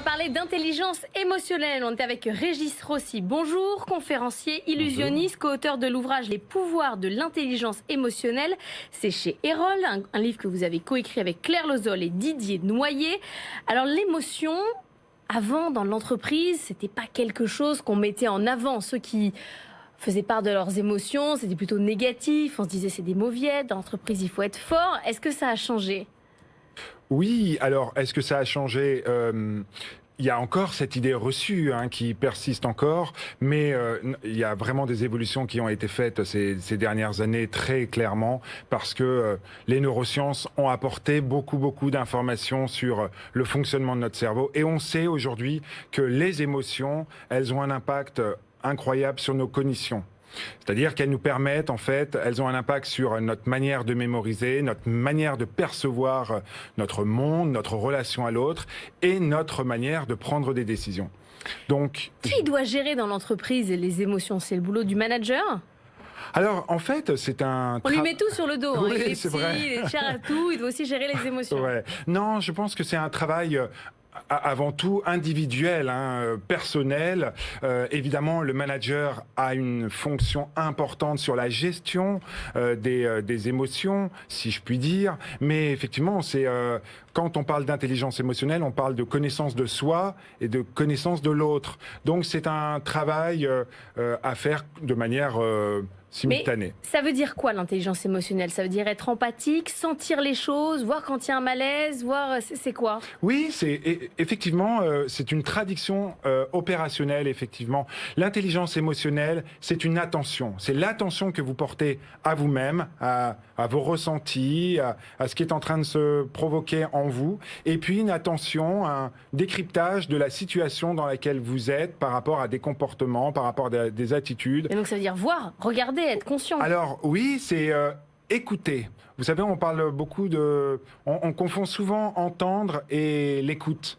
parler d'intelligence émotionnelle. On est avec Régis Rossi. Bonjour, conférencier, illusionniste, co-auteur de l'ouvrage Les pouvoirs de l'intelligence émotionnelle. C'est chez Erol, un livre que vous avez coécrit avec Claire Lozol et Didier Noyer. Alors l'émotion, avant dans l'entreprise, c'était pas quelque chose qu'on mettait en avant. Ceux qui faisaient part de leurs émotions, c'était plutôt négatif. On se disait c'est des mauviettes, dans l'entreprise il faut être fort. Est-ce que ça a changé ? Oui, alors est-ce que ça a changé ? Il y a encore cette idée reçue qui persiste encore, mais il y a vraiment des évolutions qui ont été faites ces dernières années très clairement, parce que les neurosciences ont apporté beaucoup d'informations sur le fonctionnement de notre cerveau, et on sait aujourd'hui que les émotions, elles ont un impact incroyable sur nos cognitions. C'est-à-dire qu'elles nous permettent, en fait, elles ont un impact sur notre manière de mémoriser, notre manière de percevoir notre monde, notre relation à l'autre et notre manière de prendre des décisions. Donc, qui doit gérer dans l'entreprise les émotions? C'est le boulot du manager? Alors, en fait, c'est un... On lui met tout sur le dos. Oui, il est c'est petit, vrai. il est cher à tout, il doit aussi gérer les émotions. Ouais. Non, je pense que c'est un travail... avant tout individuel, personnel. Évidemment, le manager a une fonction importante sur la gestion des émotions, si je puis dire. Mais effectivement, quand on parle d'intelligence émotionnelle, on parle de connaissance de soi et de connaissance de l'autre. Donc, c'est un travail à faire de manière simultanée. Mais ça veut dire quoi l'intelligence émotionnelle? Ça veut dire être empathique, sentir les choses, voir quand il y a un malaise, voir c'est quoi? Oui, effectivement, c'est une traduction opérationnelle, effectivement. L'intelligence émotionnelle, c'est une attention. C'est l'attention que vous portez à vous-même, à vos ressentis, à ce qui est en train de se provoquer en vous. Et puis une attention, un décryptage de la situation dans laquelle vous êtes par rapport à des comportements, par rapport à des attitudes. Et donc ça veut dire voir, regarder, être conscient. Alors oui, c'est écouter. Vous savez, on parle beaucoup de... On confond souvent entendre et l'écoute.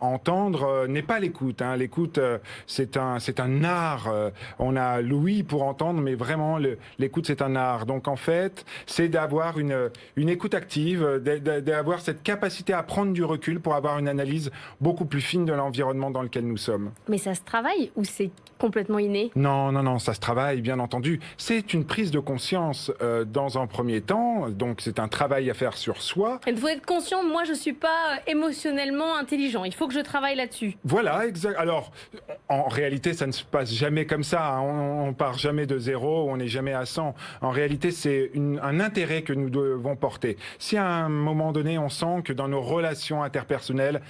Entendre n'est pas l'écoute. L'écoute, c'est un art. On a l'ouïe pour entendre, mais vraiment, l'écoute, c'est un art. Donc, en fait, c'est d'avoir une écoute active, d'avoir cette capacité à prendre du recul pour avoir une analyse beaucoup plus fine de l'environnement dans lequel nous sommes. Mais ça se travaille ou c'est complètement inné? Non, ça se travaille, bien entendu. C'est une prise de conscience dans un premier temps. Donc, c'est un travail à faire sur soi. Il faut être conscient, moi, je ne suis pas émotionnellement intelligent. Il faut que je travaille là-dessus. Voilà, exact. Alors, en réalité, ça ne se passe jamais comme ça. On part jamais de zéro, on n'est jamais à 100. En réalité, c'est un intérêt que nous devons porter. Si à un moment donné, on sent que dans nos relations interpersonnelles,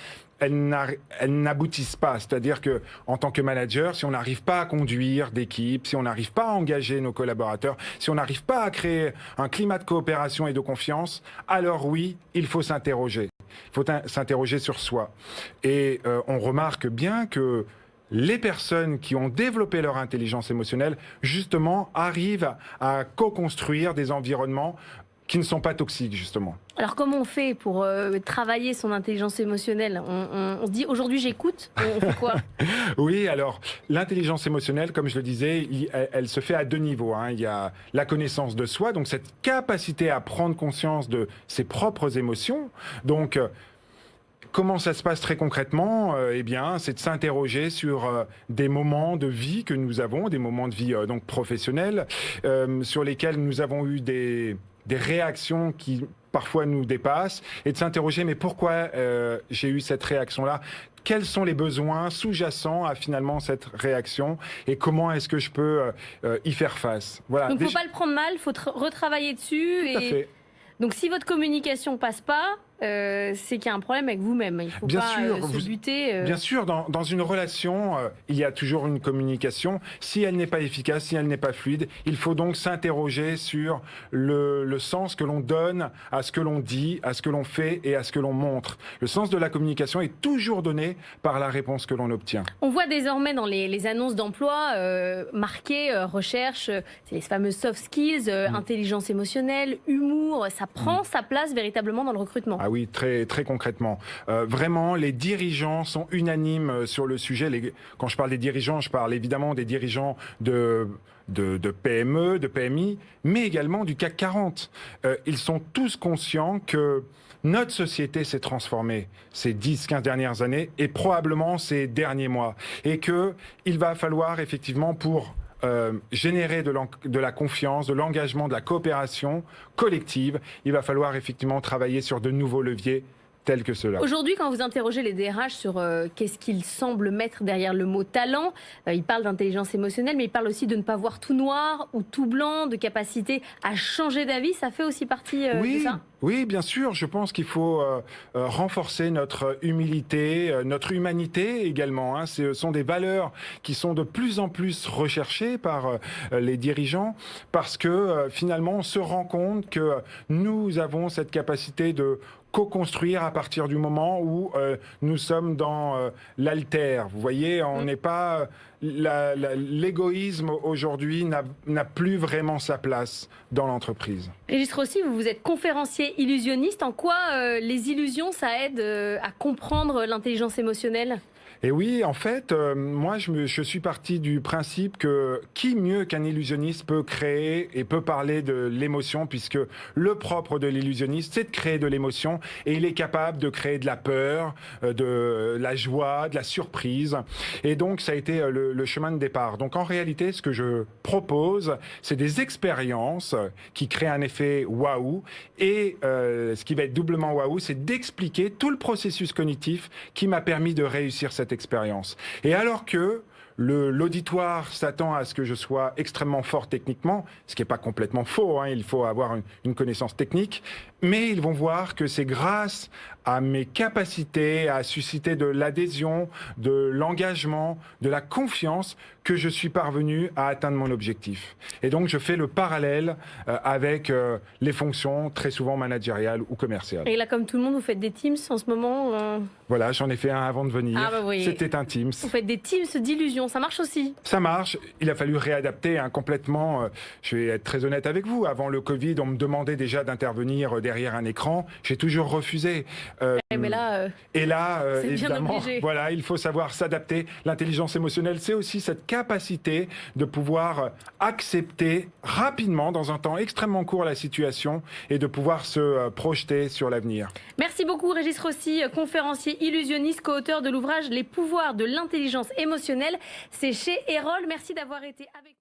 elles n'aboutissent pas. C'est-à-dire que, en tant que manager, si on n'arrive pas à conduire d'équipe, si on n'arrive pas à engager nos collaborateurs, si on n'arrive pas à créer un climat de coopération et de confiance, alors oui, il faut s'interroger. Il faut s'interroger sur soi. Et on remarque bien que les personnes qui ont développé leur intelligence émotionnelle, justement, arrivent à co-construire des environnements qui ne sont pas toxiques, justement. Alors, comment on fait pour travailler son intelligence émotionnelle? On se dit, aujourd'hui, j'écoute. On fait quoi? Oui, alors, l'intelligence émotionnelle, comme je le disais, elle se fait à deux niveaux. Il y a la connaissance de soi, donc cette capacité à prendre conscience de ses propres émotions. Donc, comment ça se passe très concrètement? Eh bien, c'est de s'interroger sur des moments de vie que nous avons, des moments de vie donc professionnels, sur lesquels nous avons eu des réactions qui parfois nous dépassent, et de s'interroger, mais pourquoi j'ai eu cette réaction-là? Quels sont les besoins sous-jacents à finalement cette réaction, et comment est-ce que je peux y faire face? Voilà. Donc il ne faut pas le prendre mal, il faut retravailler dessus. Tout à fait. Donc si votre communication ne passe pas, c'est qu'il y a un problème avec vous-même. Il ne faut bien pas sûr, se buter. Bien sûr, dans une relation, il y a toujours une communication. Si elle n'est pas efficace, si elle n'est pas fluide, il faut donc s'interroger sur le sens que l'on donne à ce que l'on dit, à ce que l'on fait et à ce que l'on montre. Le sens de la communication est toujours donné par la réponse que l'on obtient. On voit désormais dans les annonces d'emploi marquées recherche, c'est les fameuses soft skills, intelligence émotionnelle, humour. Ça prend sa place véritablement dans le recrutement. Ah Ah oui, très, très concrètement. Vraiment, les dirigeants sont unanimes sur le sujet. Quand je parle des dirigeants, je parle évidemment des dirigeants de PME, de PMI, mais également du CAC 40. Ils sont tous conscients que notre société s'est transformée ces 10-15 dernières années et probablement ces derniers mois. Et qu'il va falloir effectivement pour générer de la confiance, de l'engagement, de la coopération collective, il va falloir effectivement travailler sur de nouveaux leviers tels que cela. Aujourd'hui, quand vous interrogez les DRH sur qu'est-ce qu'ils semblent mettre derrière le mot talent, ils parlent d'intelligence émotionnelle, mais ils parlent aussi de ne pas voir tout noir ou tout blanc, de capacité à changer d'avis. Ça fait aussi partie de ça ? Oui, bien sûr. Je pense qu'il faut renforcer notre humilité, notre humanité également. Hein. Ce sont des valeurs qui sont de plus en plus recherchées par les dirigeants parce que finalement, on se rend compte que nous avons cette capacité de co-construire à partir du moment où nous sommes dans l'altère. Vous voyez, on n'est pas... L'égoïsme aujourd'hui n'a plus vraiment sa place dans l'entreprise. Régis Rossi, vous êtes conférencier illusionniste. En quoi les illusions, ça aide à comprendre l'intelligence émotionnelle ? Et oui, en fait, moi, je suis parti du principe que qui mieux qu'un illusionniste peut créer et peut parler de l'émotion, puisque le propre de l'illusionniste, c'est de créer de l'émotion, et il est capable de créer de la peur, de la joie, de la surprise. Et donc, ça a été le chemin de départ. Donc, en réalité, ce que je propose, c'est des expériences qui créent un effet waouh. Et ce qui va être doublement waouh, c'est d'expliquer tout le processus cognitif qui m'a permis de réussir cette expérience. Et alors que l'auditoire s'attend à ce que je sois extrêmement fort techniquement, ce qui n'est pas complètement faux, hein, il faut avoir une connaissance technique, mais ils vont voir que c'est grâce à mes capacités à susciter de l'adhésion, de l'engagement, de la confiance que je suis parvenu à atteindre mon objectif. Et donc je fais le parallèle avec les fonctions très souvent managériales ou commerciales. Et là, comme tout le monde, vous faites des Teams en ce moment Voilà, j'en ai fait un avant de venir. Ah bah oui. C'était un Teams. Vous faites des Teams d'illusion, ça marche aussi? Ça marche. Il a fallu réadapter complètement. Je vais être très honnête avec vous. Avant le Covid, on me demandait déjà d'intervenir derrière un écran. J'ai toujours refusé. Mais là, évidemment, voilà, il faut savoir s'adapter. L'intelligence émotionnelle, c'est aussi cette capacité de pouvoir accepter rapidement, dans un temps extrêmement court, la situation et de pouvoir se projeter sur l'avenir. Merci beaucoup, Régis Rossi, conférencier illusionniste, co-auteur de l'ouvrage Les pouvoirs de l'intelligence émotionnelle. C'est chez Erol. Merci d'avoir été avec nous.